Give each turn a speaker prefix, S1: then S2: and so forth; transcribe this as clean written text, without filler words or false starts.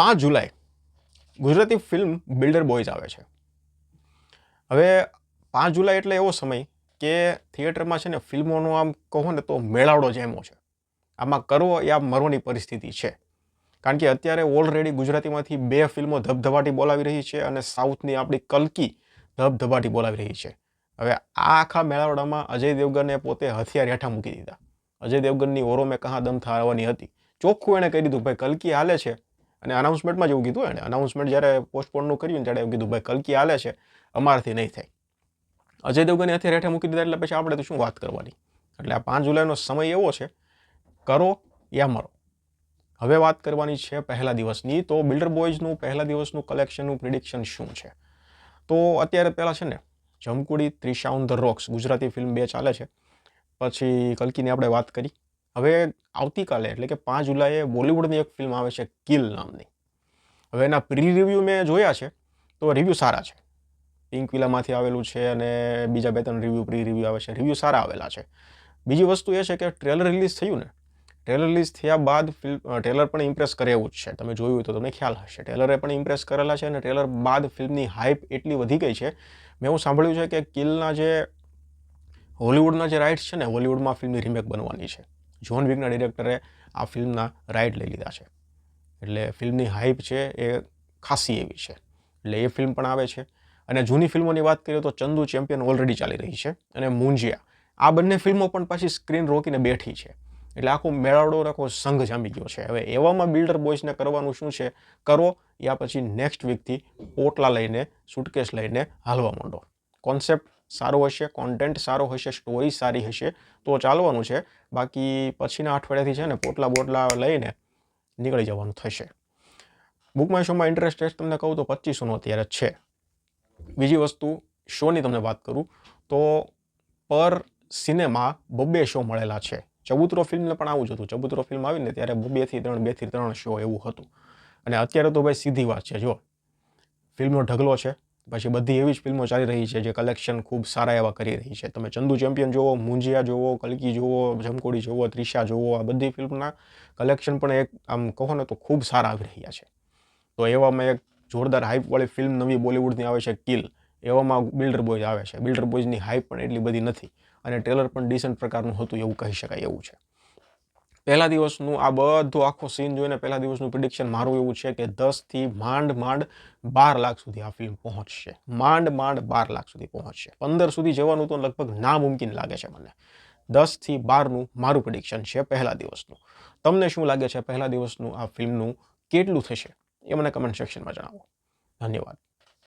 S1: 5 જુલાઈ Gujarati film builder boys આવે છે. હવે 5 જુલાઈ એટલે એવો સમય કે થિયેટરમાં છે ને ફિલ્મોનો આમ કહો ને તો મેળાવડો જેમો છે. આમાં કરવો યા મરવાની પરિસ્થિતિ છે. કારણ કે અત્યારે ઓલરેડી ગુજરાતીમાંથી 2 ફિલ્મો ધબધબાટી બોલાવી રહી છે અને સાઉથની આપણી કલ્કી ધબધબાટી બોલાવી રહી છે. હવે આ આખા મેળાવડામાં અજય દેવગને પોતે હથિયાર હેઠા મૂકી દીધા. અજય દેવગનની ઓરો મેં કહા દમ થવાની હતી. ચોખ્ખું એણે કહી દીધું ભાઈ કલ્કી હાલે છે. અને અનાઉન્સમેન્ટમાં જ એવું કીધું એણે. અનાઉન્સમેન્ટ જ્યારે પોસ્ટપોનનું કર્યું ત્યારે એવું કીધું ભાઈ કલ્કી હાલે છે, અમારાથી નહીં થાય. અજય દેવગને હથિયાર હેઠા મૂકી દીધા એટલે પછી આપણે તો શું વાત કરવાની. એટલે આ 5 જુલાઈનો સમય એવો છે, કરો યા મરો. હવે વાત કરવાની છે પહેલા દિવસની. તો બિલ્ડર બોયઝનું પહેલા દિવસનું કલેક્શનનું પ્રિડિક્શન શું છે? તો અત્યારે પહેલાં છે ને Jamkudi, Trisha on the rocks Gujarati film 2 ચાલે છે. પછી કલ્કીની આપણે વાત કરી. હવે આવતીકાલે એટલે કે 5 જુલાઈએ બોલિવૂડની એક ફિલ્મ આવે છે કિલ નામની. હવે એના પ્રી રિવ્યૂ મેં જોયા છે તો રિવ્યૂ સારા છે. પિંક વિલામાંથી આવેલું છે અને બીજા 2-3 રિવ્યૂ પ્રી રિવ્યૂ આવે છે. રિવ્યૂ સારા આવેલા છે. બીજી વસ્તુ એ છે કે ટ્રેલર રિલીઝ થયું ને, ટ્રેલર રિલીઝ થયા બાદ ટ્રેલર પણ ઇમ્પ્રેસ કરે એવું જ છે. તમે જોયું હોય તો તમને ખ્યાલ હશે. ટ્રેલરે પણ ઇમ્પ્રેસ કરેલા છે અને ટ્રેલર બાદ ફિલ્મની હાઇપ એટલી વધી ગઈ છે. મેં એવું સાંભળ્યું છે કે કિલના જે હોલિવૂડના જે રાઇટ્સ છે ને, હોલિવૂડમાં ફિલ્મની રિમેક બનવાની છે. જ્હોન વિકના ડિરેક્ટરે આ ફિલ્મના રાઇટ લઈ લીધા છે. એટલે ફિલ્મની હાઇપ છે એ ખાસી એવી છે. એટલે એ ફિલ્મ પણ આવે છે. અને જૂની ફિલ્મોની વાત કરીએ તો ચંદુ ચેમ્પિયન ઓલરેડી ચાલી રહી છે અને મુંજિયા. આ બંને ફિલ્મો પણ પાછી સ્ક્રીન રોકીને બેઠી છે. એટલે આખો મેળાવડો આખો સંઘ જામી ગયો છે. હવે એવામાં બિલ્ડર બોયઝને કરવાનું શું છે? કરો યા પછી નેક્સ્ટ વીકથી પોટલા લઈને, સુટકેસ લઈને હાલવા માંડો. કોન્સેપ્ટ સારો હશે, કોન્ટેન્ટ સારો હશે, સ્ટોરી સારી હશે તો ચાલવાનું છે. બાકી પછીના અઠવાડિયાથી છે ને પોટલા લઈને નીકળી જવાનું થશે. બુક માય શોમાં ઇન્ટરેસ્ટ તમને કહું તો 2500નો અત્યારે છે. બીજી વસ્તુ શોની તમને વાત કરું તો પર સિનેમા 2 શો મળેલા છે. ચબૂતરો ફિલ્મને પણ આવું જ હતું. ચબૂતરો ફિલ્મ આવીને ત્યારે 2 થી 3 શો એવું હતું. અને અત્યારે તો ભાઈ સીધી વાત છે. જો ફિલ્મનો ઢગલો છે, પછી બધી એવી જ ફિલ્મો ચાલી રહી છે જે કલેક્શન ખૂબ સારા એવા કરી રહી છે. તમે ચંદુ ચેમ્પિયન જુઓ, મુંજિયા જુઓ, કલ્કી જુઓ, જમકોડી જુઓ, ત્રિશા જુઓ, આ બધી ફિલ્મના કલેક્શન પણ એક આમ કહો ને તો ખૂબ સારા આવી રહ્યા છે. તો એવામાં એક જોરદાર હાઇપવાળી ફિલ્મ નવી બોલિવૂડની આવે છે કિલ. એવામાં બિલ્ડર બોયઝ આવે છે. બિલ્ડર બોયઝની હાઇપ પણ એટલી બધી નથી અને ટ્રેલર પણ ડિસન્ટ પ્રકારનું હતું એવું કહી શકાય એવું છે. પહેલા દિવસનું આ બધો આખો સીન જોઈને પહેલા દિવસનું પ્રિડિક્શન મારું એવું છે કે 10 થી માંડ 12 લાખ સુધી આ ફિલ્મ પહોંચશે. માંડ 12 લાખ સુધી પહોંચશે. 15 સુધી જવાનું તો લગભગ નામુમકિન લાગે છે મને. 10 થી 12નું મારું પ્રિડિક્શન છે પહેલા દિવસનું. તમને શું લાગે છે પહેલા દિવસનું આ ફિલ્મનું કેટલું થશે? એ મને કમેન્ટ સેક્શનમાં જણાવો. ધન્યવાદ.